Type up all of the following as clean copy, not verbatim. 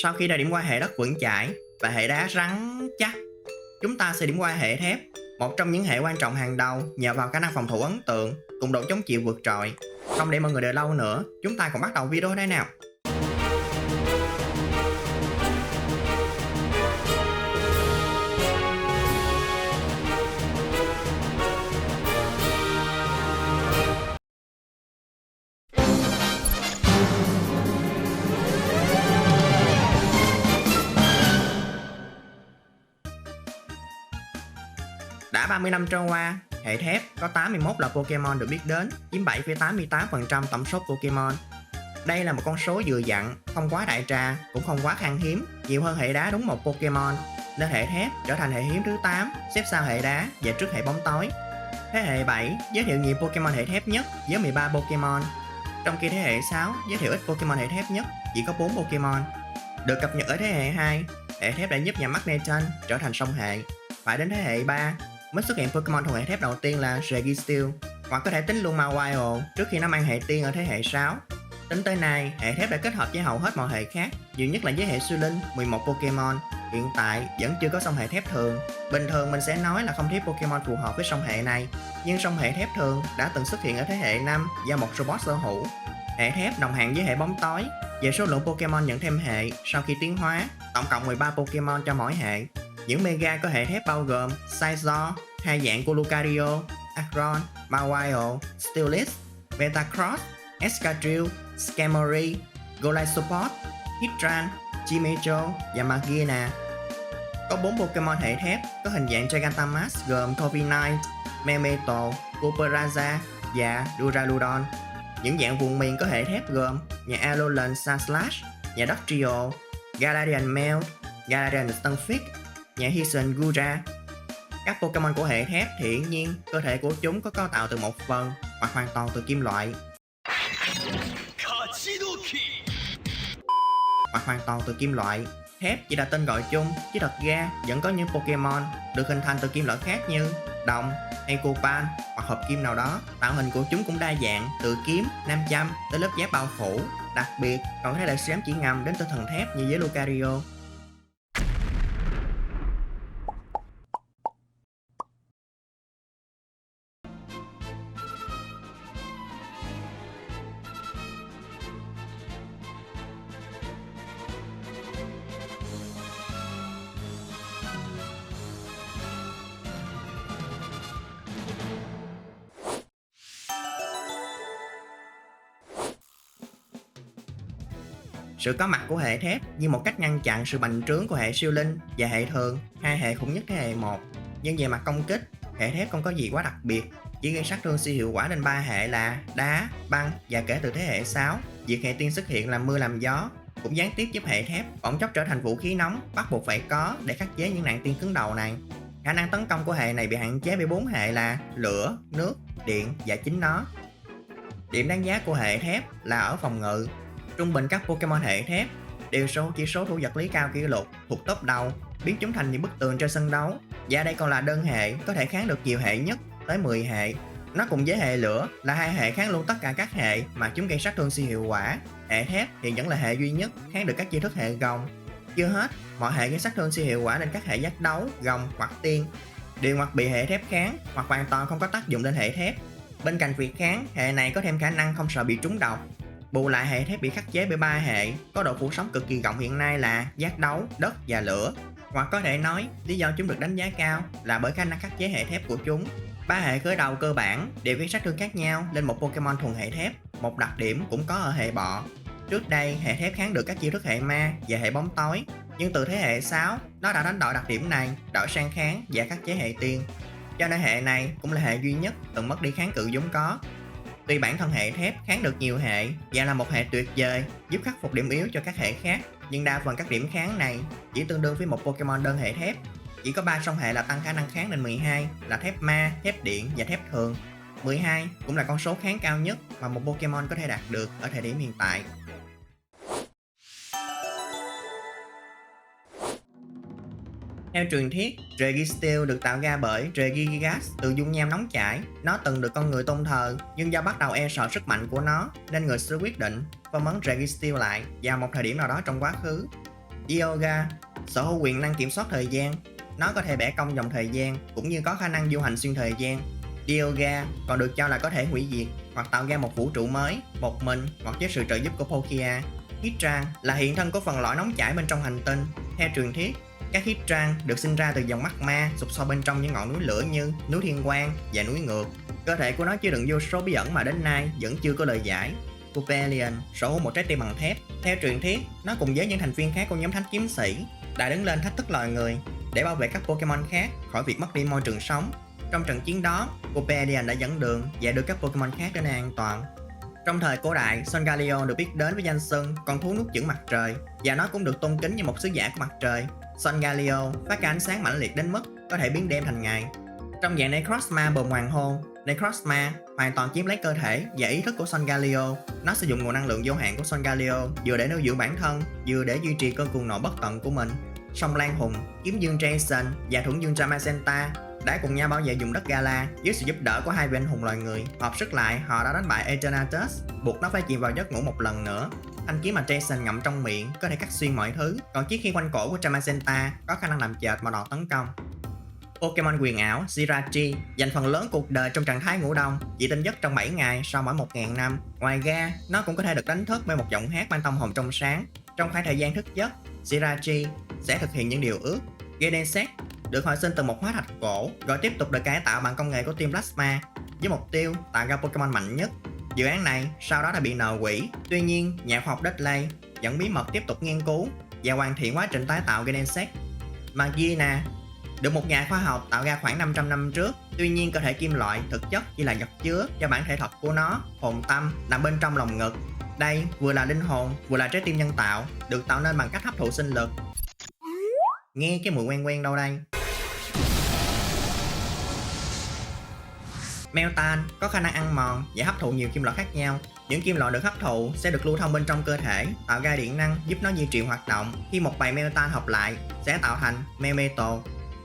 Sau khi đã điểm qua hệ đất vững chãi và hệ đá rắn chắc, chúng ta sẽ điểm qua hệ thép, một trong những hệ quan trọng hàng đầu nhờ vào khả năng phòng thủ ấn tượng cùng độ chống chịu vượt trội. Không để mọi người đợi lâu nữa, chúng ta cùng bắt đầu video đây nào. Đã 30 năm trôi qua, hệ thép có 81 loại Pokemon được biết đến, chiếm 7,88% tổng số Pokemon. Đây là một con số vừa dặn, không quá đại trà, cũng không quá khan hiếm, nhiều hơn hệ đá đúng một Pokemon, nên hệ thép trở thành hệ hiếm thứ 8, xếp sau hệ đá và trước hệ bóng tối. Thế hệ 7 giới thiệu nhiều Pokemon hệ thép nhất với 13 Pokemon, trong khi thế hệ 6 giới thiệu ít Pokemon hệ thép nhất, chỉ có 4 Pokemon. Được cập nhật ở thế hệ 2, hệ thép đã giúp nhà Magneton trở thành song hệ. Phải đến thế hệ 3 mới xuất hiện Pokemon thuộc hệ thép đầu tiên là Registeel, hoặc có thể tính luôn Mawile trước khi nó mang hệ tiên ở thế hệ 6. Tính tới nay, hệ thép đã kết hợp với hầu hết mọi hệ khác, duy nhất là với hệ siêu linh 11 Pokemon. Hiện tại vẫn chưa có song hệ thép thường. Bình thường mình sẽ nói là không thiếu Pokemon phù hợp với song hệ này, nhưng song hệ thép thường đã từng xuất hiện ở thế hệ 5 do một robot sở hữu. Hệ thép đồng hàng với hệ bóng tối. Về số lượng Pokemon nhận thêm hệ sau khi tiến hóa, tổng cộng 13 Pokemon cho mỗi hệ. Những Mega có hệ thép bao gồm Scizor, hai dạng của Lucario, Aggron, Mawile, Steelix, Metagross, Excadrill, Skarmory, Golisopod, Hitran, Chimecho và Magearna. Có 4 Pokemon hệ thép có hình dạng Gigantamax gồm Corviknight, Melmetal, Copperajah và Duraludon. Những dạng vùng miền có hệ thép gồm nhà Alolan Sandslash, nhà Dugtrio, Galarian Male, Galarian Stunfisk, nhà Hisuian Guja. Các Pokemon của hệ thép thì hiển nhiên cơ thể của chúng có cấu tạo từ một phần hoặc hoàn toàn từ kim loại, Thép chỉ là tên gọi chung, chứ thật ra vẫn có những Pokemon được hình thành từ kim loại khác như đồng, hay Copan hoặc hợp kim nào đó. Tạo hình của chúng cũng đa dạng, từ kiếm, nam châm tới lớp giáp bao phủ. Đặc biệt còn có thể là sự ám chỉ ngầm đến tinh thần thép như với Lucario. Sự có mặt của hệ thép như một cách ngăn chặn sự bành trướng của hệ siêu linh và hệ thường, hai hệ khủng nhất thế hệ 1. Nhưng về mặt công kích, hệ thép không có gì quá đặc biệt, chỉ gây sát thương siêu hiệu quả lên 3 hệ là đá, băng, và kể từ thế hệ 6, việc hệ tiên xuất hiện làm mưa làm gió cũng gián tiếp giúp hệ thép bỗng chốc trở thành vũ khí nóng bắt buộc phải có để khắc chế những nạn tiên cứng đầu này. Khả năng tấn công của hệ này bị hạn chế bởi 4 hệ là lửa, nước, điện và chính nó. Điểm đáng giá của hệ thép là ở phòng ngự. Trung bình các Pokemon hệ thép đều số chỉ số thủ vật lý cao kỷ lục thuộc top đầu, biến chúng thành những bức tường trên sân đấu. Và đây còn là đơn hệ có thể kháng được nhiều hệ nhất tới 10 hệ. Nó cùng với hệ lửa là hai hệ kháng luôn tất cả các hệ mà chúng gây sát thương siêu hiệu quả. Hệ thép thì vẫn là hệ duy nhất kháng được các chiêu thức hệ gồng. Chưa hết, mọi hệ gây sát thương siêu hiệu quả lên các hệ giác đấu, gồng hoặc tiên đều hoặc bị hệ thép kháng hoặc hoàn toàn không có tác dụng lên hệ thép. Bên cạnh việc kháng, hệ này có thêm khả năng không sợ bị trúng độc. Bù lại, hệ thép bị khắc chế bởi 3 hệ có độ phủ sóng cực kỳ rộng hiện nay là giác đấu, đất và lửa. Hoặc có thể nói, lý do chúng được đánh giá cao là bởi khả năng khắc chế hệ thép của chúng. 3 hệ khởi đầu cơ bản đều gây sát thương khác nhau lên một Pokemon thuần hệ thép, một đặc điểm cũng có ở hệ bọ. Trước đây, hệ thép kháng được các chiêu thức hệ ma và hệ bóng tối, nhưng từ thế hệ 6, nó đã đánh đổi đặc điểm này, đổi sang kháng và khắc chế hệ tiên. Cho nên hệ này cũng là hệ duy nhất từng mất đi kháng cự vốn có. Tuy bản thân hệ thép kháng được nhiều hệ và là một hệ tuyệt vời giúp khắc phục điểm yếu cho các hệ khác, nhưng đa phần các điểm kháng này chỉ tương đương với một Pokemon đơn hệ thép. Chỉ có 3 song hệ là tăng khả năng kháng lên 12 là thép ma, thép điện và thép thường. 12 cũng là con số kháng cao nhất mà một Pokemon có thể đạt được ở thời điểm hiện tại. Theo truyền thuyết, Registeel được tạo ra bởi Regigigas từ dung nham nóng chảy. Nó từng được con người tôn thờ, nhưng do bắt đầu e sợ sức mạnh của nó, nên người xưa quyết định phong ấn Registeel lại vào một thời điểm nào đó trong quá khứ. Dialga sở hữu quyền năng kiểm soát thời gian. Nó có thể bẻ cong dòng thời gian cũng như có khả năng du hành xuyên thời gian. Dialga còn được cho là có thể hủy diệt hoặc tạo ra một vũ trụ mới một mình hoặc với sự trợ giúp của Palkia. Hydra là hiện thân của phần lõi nóng chảy bên trong hành tinh. Theo truyền thuyết, các Hydra được sinh ra từ dòng magma sụp sâu bên trong những ngọn núi lửa như núi Thiên Quang và núi Ngược. Cơ thể của nó chứa đựng vô số bí ẩn mà đến nay vẫn chưa có lời giải. Copelion sở hữu một trái tim bằng thép. Theo truyền thuyết, nó cùng với những thành viên khác của nhóm Thánh Kiếm Sĩ đã đứng lên thách thức loài người để bảo vệ các Pokemon khác khỏi việc mất đi môi trường sống. Trong trận chiến đó, Copelion đã dẫn đường và đưa các Pokemon khác đến nơi an toàn. Trong thời cổ đại, Solgaleo được biết đến với danh xưng con thú nuốt chửng mặt trời và nó cũng được tôn kính như một sứ giả của mặt trời. Solgaleo phát ra ánh sáng mãnh liệt đến mức có thể biến đêm thành ngày. Trong dạng Necrozma bồm hoàng hôn, Necrozma hoàn toàn chiếm lấy cơ thể và ý thức của Solgaleo. Nó sử dụng nguồn năng lượng vô hạn của Solgaleo vừa để nuôi dưỡng bản thân, vừa để duy trì cơn cuồng nộ bất tận của mình. Song Lan Hùng, Kiếm Dương Jason và Thuẫn Dương Zamazenta đã cùng nhau bảo vệ vùng đất Gala dưới sự giúp đỡ của hai vị anh hùng loài người. Hợp sức lại, họ đã đánh bại Eternatus, buộc nó phải chìm vào giấc ngủ một lần nữa. Thanh kiếm mà Jason ngậm trong miệng có thể cắt xuyên mọi thứ, còn chiếc khiên quanh cổ của Zamazenta có khả năng làm chệch mọi đòn tấn công. Pokemon quyền ảo Jirachi dành phần lớn cuộc đời trong trạng thái ngủ đông, chỉ tỉnh giấc trong 7 ngày sau mỗi 1000 năm. Ngoài ra, nó cũng có thể được đánh thức bởi một giọng hát mang tâm hồn trong sáng. Trong khoảng thời gian thức giấc, Jirachi sẽ thực hiện những điều ước. Genesect được hồi sinh từ một hóa thạch cổ, rồi tiếp tục được cải tạo bằng công nghệ của Team Plasma với mục tiêu tạo ra Pokemon mạnh nhất. Dự án này sau đó đã bị nợ hủy. Tuy nhiên, nhà khoa học Dudley vẫn bí mật tiếp tục nghiên cứu và hoàn thiện quá trình tái tạo Genesect. Magina được một nhà khoa học tạo ra khoảng 500 năm trước. Tuy nhiên, cơ thể kim loại thực chất chỉ là vật chứa cho bản thể thật của nó, hồn tâm nằm bên trong lồng ngực. Đây vừa là linh hồn, vừa là trái tim nhân tạo, được tạo nên bằng cách hấp thụ sinh lực. Nghe cái mùi quen quen đâu đây? Meltan có khả năng ăn mòn và hấp thụ nhiều kim loại khác nhau. Những kim loại được hấp thụ sẽ được lưu thông bên trong cơ thể, tạo ra điện năng giúp nó duy trì hoạt động. Khi một bầy Meltan hợp lại sẽ tạo thành Melmetal.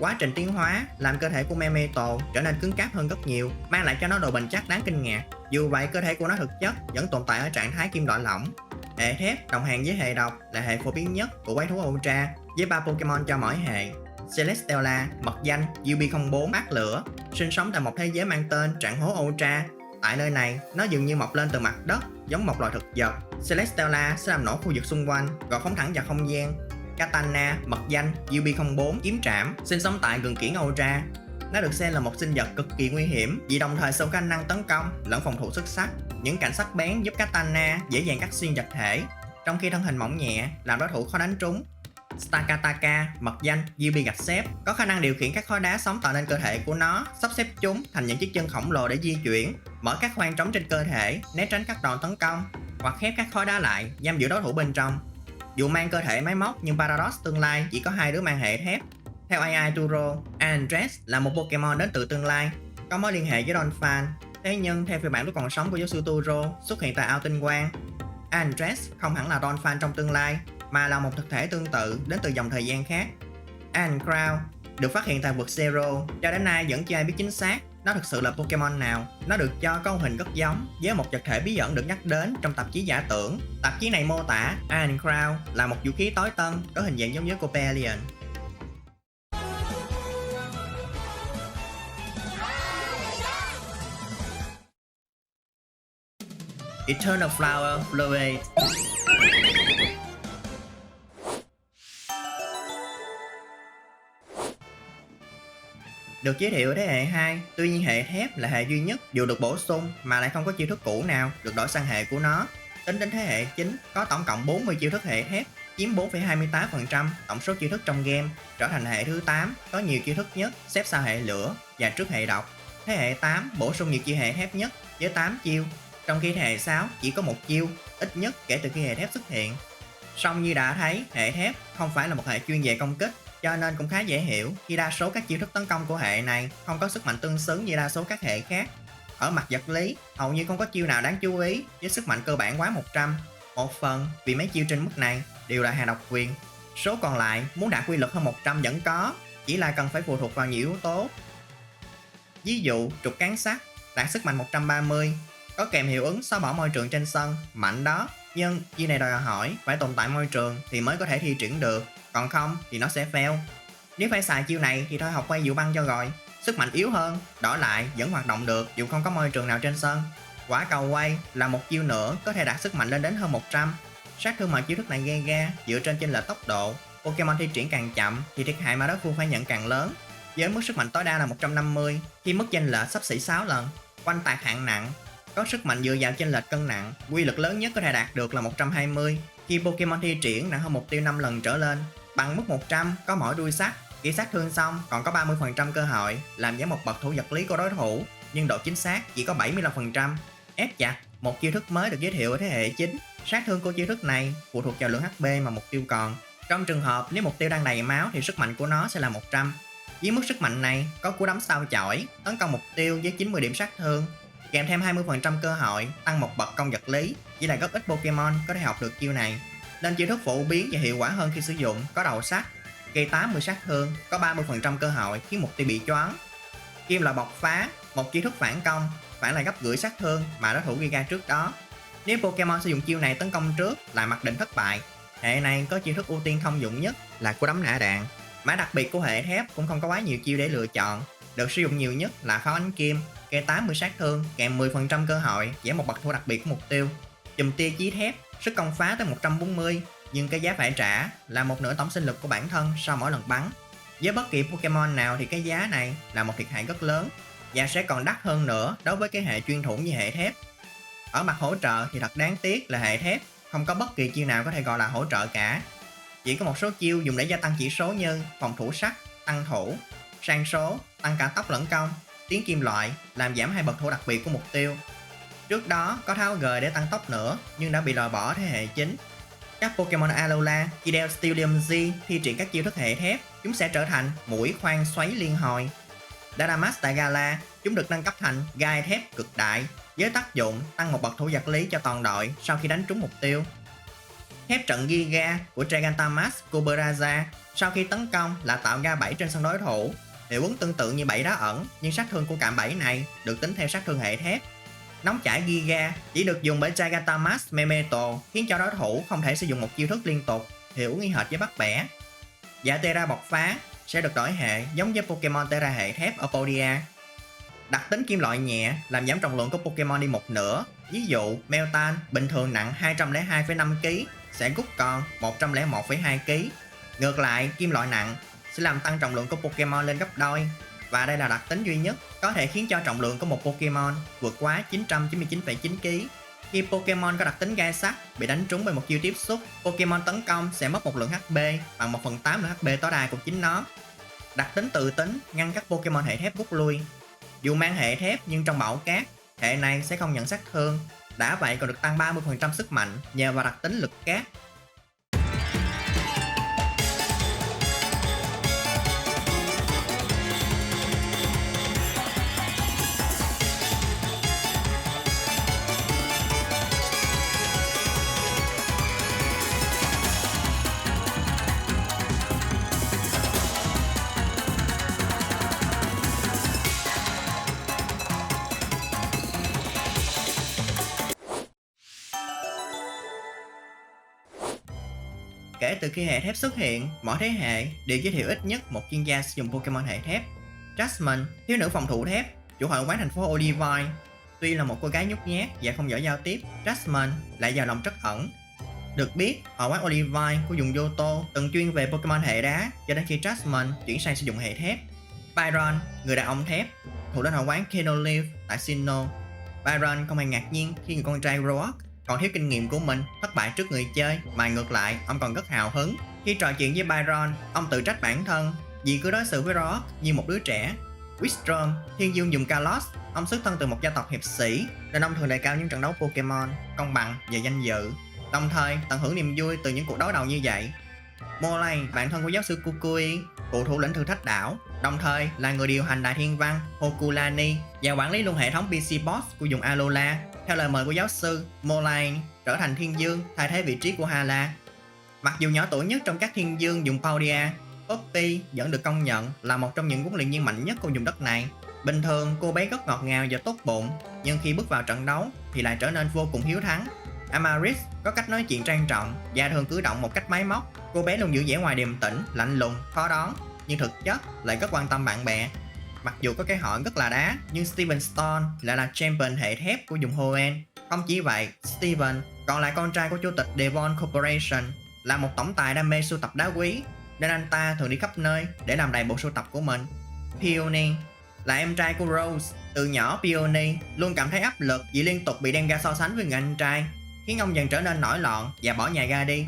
Quá trình tiến hóa làm cơ thể của Melmetal trở nên cứng cáp hơn rất nhiều, mang lại cho nó độ bền chắc đáng kinh ngạc. Dù vậy, cơ thể của nó thực chất vẫn tồn tại ở trạng thái kim loại lỏng. Hệ thép đồng hàng với hệ độc là hệ phổ biến nhất của quái thú Ultra, với 3 Pokemon cho mỗi hệ. Celesteela, mật danh UB04 bát lửa, sinh sống tại một thế giới mang tên Trạng Hố Ultra. Tại nơi này, nó dường như mọc lên từ mặt đất, giống một loài thực vật. Celesteela sẽ làm nổ khu vực xung quanh, rồi phóng thẳng vào không gian. Katana, mật danh UB04 kiếm trảm, sinh sống tại gần kiển Ultra. Nó được xem là một sinh vật cực kỳ nguy hiểm vì đồng thời sở khả năng tấn công lẫn phòng thủ xuất sắc. Những cạnh sắc bén giúp Katana dễ dàng cắt xuyên vật thể, trong khi thân hình mỏng nhẹ làm đối thủ khó đánh trúng. Stakataka, mật danh UB gạch xếp, có khả năng điều khiển các khối đá sống tạo nên cơ thể của nó, sắp xếp chúng thành những chiếc chân khổng lồ để di chuyển, mở các khoang trống trên cơ thể, né tránh các đòn tấn công, hoặc khép các khối đá lại, giam giữ đối thủ bên trong. Dù mang cơ thể máy móc nhưng Paradox tương lai chỉ có 2 đứa mang hệ thép. Theo AI Turo, Andres là một Pokemon đến từ tương lai, có mối liên hệ với Donphan. Thế nhưng theo phiên bản lúc còn sống của giáo sư Turo xuất hiện tại ao tinh quang, Andres không hẳn là Donphan trong tương lai, mà là một thực thể tương tự đến từ dòng thời gian khác. Crow được phát hiện tại vực Zero, cho đến nay vẫn chưa ai biết chính xác nó thực sự là Pokemon nào. Nó được cho có hình rất giống với một vật thể bí ẩn được nhắc đến trong tạp chí giả tưởng. Tạp chí này mô tả Crow là một vũ khí tối tân có hình dạng giống với Copelion. Eternal Flower Floate được giới thiệu ở thế hệ 2, tuy nhiên hệ thép là hệ duy nhất dù được bổ sung mà lại không có chiêu thức cũ nào được đổi sang hệ của nó. Tính đến thế hệ 9, có tổng cộng 40 chiêu thức hệ thép, chiếm 4,28% tổng số chiêu thức trong game, trở thành hệ thứ 8 có nhiều chiêu thức nhất, xếp sau hệ lửa và trước hệ độc. Thế hệ 8 bổ sung nhiều chiêu hệ thép nhất với 8 chiêu, trong khi thế hệ 6 chỉ có 1 chiêu, ít nhất kể từ khi hệ thép xuất hiện. Song như đã thấy, hệ thép không phải là một hệ chuyên về công kích, cho nên cũng khá dễ hiểu khi đa số các chiêu thức tấn công của hệ này không có sức mạnh tương xứng như đa số các hệ khác. Ở mặt vật lý, hầu như không có chiêu nào đáng chú ý với sức mạnh cơ bản quá 100. Một phần vì mấy chiêu trên mức này đều là hàng độc quyền. Số còn lại muốn đạt quy lực hơn 100 vẫn có, chỉ là cần phải phụ thuộc vào nhiều yếu tố. Ví dụ, trục cán sắt đạt sức mạnh 130, có kèm hiệu ứng xóa bỏ môi trường trên sân, mạnh đó, Nhưng chiêu này đòi hỏi phải tồn tại môi trường thì mới có thể thi triển được, còn không thì nó sẽ fail. Nếu phải xài chiêu này thì thôi học quay dịu băng cho rồi. Sức mạnh yếu hơn, đổi lại vẫn hoạt động được dù không có môi trường nào trên sân. Quả cầu quay là một chiêu nữa có thể đạt sức mạnh lên đến hơn 100. Sát thương mà chiêu thức này gây ra dựa trên chênh lệch tốc độ. Pokemon thi triển càng chậm thì thiệt hại mà đối phương phải nhận càng lớn. Với mức sức mạnh tối đa là 150, khi mức chênh lệch xấp xỉ 6 lần. Quanh tạc hạng nặng có sức mạnh dựa vào chênh lệch cân nặng, quy lực lớn nhất có thể đạt được là 120 khi Pokemon thi triển nặng hơn mục tiêu 5 lần trở lên. Bằng mức 100 có mỗi đuôi sắt, khi sát thương xong còn có 30% cơ hội làm giảm một bậc thủ vật lý của đối thủ, nhưng độ chính xác chỉ có 75%. Ép chặt, một chiêu thức mới được giới thiệu ở thế hệ chính. Sát thương của chiêu thức này phụ thuộc vào lượng HP mà mục tiêu còn. Trong trường hợp nếu mục tiêu đang đầy máu thì sức mạnh của nó sẽ là 100. Với mức sức mạnh này có cú đấm sao chổi, tấn công mục tiêu với 90 điểm sát thương, kèm thêm 20% cơ hội tăng một bậc công vật lý. Chỉ là rất ít Pokemon có thể học được chiêu này, nên chiêu thức phổ biến và hiệu quả hơn khi sử dụng có đầu sắt, gây 80 sát thương, có 30% cơ hội khiến mục tiêu bị choáng. Kim loại bộc phá, một chiêu thức phản công, phản lại gấp rưỡi sát thương mà đối thủ gây ra trước đó. Nếu Pokemon sử dụng chiêu này tấn công trước là mặc định thất bại. Hệ này có chiêu thức ưu tiên thông dụng nhất là cú đấm nã đạn. Mã đặc biệt của hệ thép cũng không có quá nhiều chiêu để lựa chọn. Được sử dụng nhiều nhất là pháo ánh kim, gây 80 sát thương, kèm 10% cơ hội giảm một bậc thủ đặc biệt của mục tiêu. Chùm tia chí thép, sức công phá tới 140, nhưng cái giá phải trả là một nửa tổng sinh lực của bản thân sau mỗi lần bắn. Với bất kỳ Pokemon nào thì cái giá này là một thiệt hại rất lớn, và sẽ còn đắt hơn nữa đối với cái hệ chuyên thủ như hệ thép. Ở mặt hỗ trợ thì thật đáng tiếc là hệ thép không có bất kỳ chiêu nào có thể gọi là hỗ trợ cả. Chỉ có một số chiêu dùng để gia tăng chỉ số như phòng thủ sắt, tăng thủ, sang số, tăng cả tốc lẫn công, tiếng kim loại, làm giảm hai bậc thủ đặc biệt của mục tiêu. Trước đó có tháo G để tăng tốc nữa nhưng đã bị loại bỏ thế hệ chính. Các Pokemon Alola khi đeo Stellium Z thi triển các chiêu thức hệ thép, chúng sẽ trở thành mũi khoan xoáy liên hồi. Dynamax tại Gala, chúng được nâng cấp thành gai thép cực đại với tác dụng tăng một bậc thủ vật lý cho toàn đội sau khi đánh trúng mục tiêu. Thép trận Giga của Gigantamax Cobaraza sau khi tấn công là tạo ra bẫy trên sân đối thủ. Hiệu ứng tương tự như bẫy đá ẩn, nhưng sát thương của cạm bẫy này được tính theo sát thương hệ thép. Nóng chảy Giga chỉ được dùng bởi Gigantamax Memeto, khiến cho đối thủ không thể sử dụng một chiêu thức liên tục, hiệu ứng y hệt với bắt bẻ. Dạ Terra bộc phá sẽ được đổi hệ giống với Pokemon Terra hệ thép ở Podia. Đặc tính kim loại nhẹ làm giảm trọng lượng của Pokemon đi một nửa. Ví dụ Meltan bình thường nặng 202,5 kg sẽ rút còn 101,2 kg. Ngược lại, kim loại nặng sẽ làm tăng trọng lượng của Pokemon lên gấp đôi. Và đây là đặc tính duy nhất có thể khiến cho trọng lượng của một Pokemon vượt quá 999,9 kg. Khi Pokemon có đặc tính gai sắt bị đánh trúng bởi một chiêu tiếp xúc, Pokemon tấn công sẽ mất một lượng HP bằng 1/8 lượng HP tối đa của chính nó. Đặc tính tự tính ngăn các Pokemon hệ thép rút lui. Dù mang hệ thép nhưng trong bão cát, hệ này sẽ không nhận sát thương. Đã vậy còn được tăng 30% sức mạnh nhờ vào đặc tính lực cát. Kể từ khi hệ thép xuất hiện, mỗi thế hệ đều giới thiệu ít nhất một chuyên gia sử dụng Pokemon hệ thép. Jasmine, thiếu nữ phòng thủ thép, chủ hội quán thành phố Olivine. Tuy là một cô gái nhút nhát và không giỏi giao tiếp, Jasmine lại giàu lòng trắc ẩn. Được biết, hội quán Olivine của vùng Johto từng chuyên về Pokemon hệ đá cho đến khi Jasmine chuyển sang sử dụng hệ thép. Byron, người đàn ông thép, thủ lĩnh hội quán Kenolive tại Sinnoh. Byron không hề ngạc nhiên khi người con trai Roark còn thiếu kinh nghiệm của mình thất bại trước người chơi, mà ngược lại ông còn rất hào hứng. Khi trò chuyện với Byron, ông tự trách bản thân vì cứ đối xử với Roark như một đứa trẻ. Wistrom, thiên dương dùng Kalos, ông xuất thân từ một gia tộc hiệp sĩ nên ông thường đề cao những trận đấu Pokemon công bằng và danh dự, đồng thời tận hưởng niềm vui từ những cuộc đối đầu như vậy. Molay, bạn thân của giáo sư Kukui, cựu thủ lĩnh thử thách đảo, đồng thời là người điều hành Đại Thiên Văn Hokulani và quản lý luôn hệ thống PC Box của vùng Alola. Theo lời mời của giáo sư, Molay trở thành thiên dương thay thế vị trí của Hala. Mặc dù nhỏ tuổi nhất trong các thiên dương vùng Paldea, Poppy vẫn được công nhận là một trong những huấn luyện viên mạnh nhất của vùng đất này. Bình thường cô bé rất ngọt ngào và tốt bụng, nhưng khi bước vào trận đấu thì lại trở nên vô cùng hiếu thắng. Amaris có cách nói chuyện trang trọng và thường cử động một cách máy móc. Cô bé luôn giữ vẻ ngoài điềm tĩnh, lạnh lùng, khó đoán, nhưng thực chất lại rất quan tâm bạn bè. Mặc dù có cái họ rất là đá, nhưng Steven Stone lại là champion hệ thép của vùng Hoenn. Không chỉ vậy, Steven còn là con trai của chủ tịch Devon Corporation, là một tổng tài đam mê sưu tập đá quý, nên anh ta thường đi khắp nơi để làm đầy bộ sưu tập của mình. Peony là em trai của Rose. Từ nhỏ Peony luôn cảm thấy áp lực vì liên tục bị đem ra so sánh với người anh trai, khiến ông dần trở nên nổi loạn và bỏ nhà ra đi.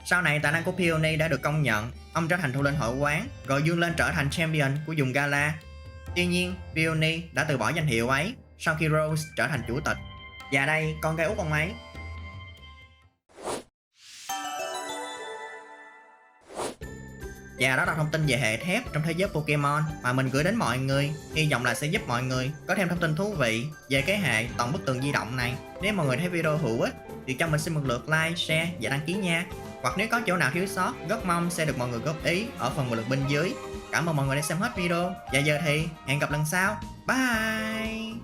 Sau này tài năng của Peony đã được công nhận, ông trở thành thủ lĩnh hội quán, rồi vươn lên trở thành champion của vùng Gala. Tuy nhiên, Peony đã từ bỏ danh hiệu ấy sau khi Rose trở thành chủ tịch. Và đây, con gái út ông ấy. Và đó là thông tin về hệ thép trong thế giới Pokemon mà mình gửi đến mọi người. Hy vọng là sẽ giúp mọi người có thêm thông tin thú vị về cái hệ toàn bức tường di động này. Nếu mọi người thấy video hữu ích thì cho mình xin một lượt like, share và đăng ký nha. Hoặc nếu có chỗ nào thiếu sót, rất mong sẽ được mọi người góp ý ở phần bình luận bên dưới. Cảm ơn mọi người đã xem hết video. Và giờ thì hẹn gặp lần sau. Bye.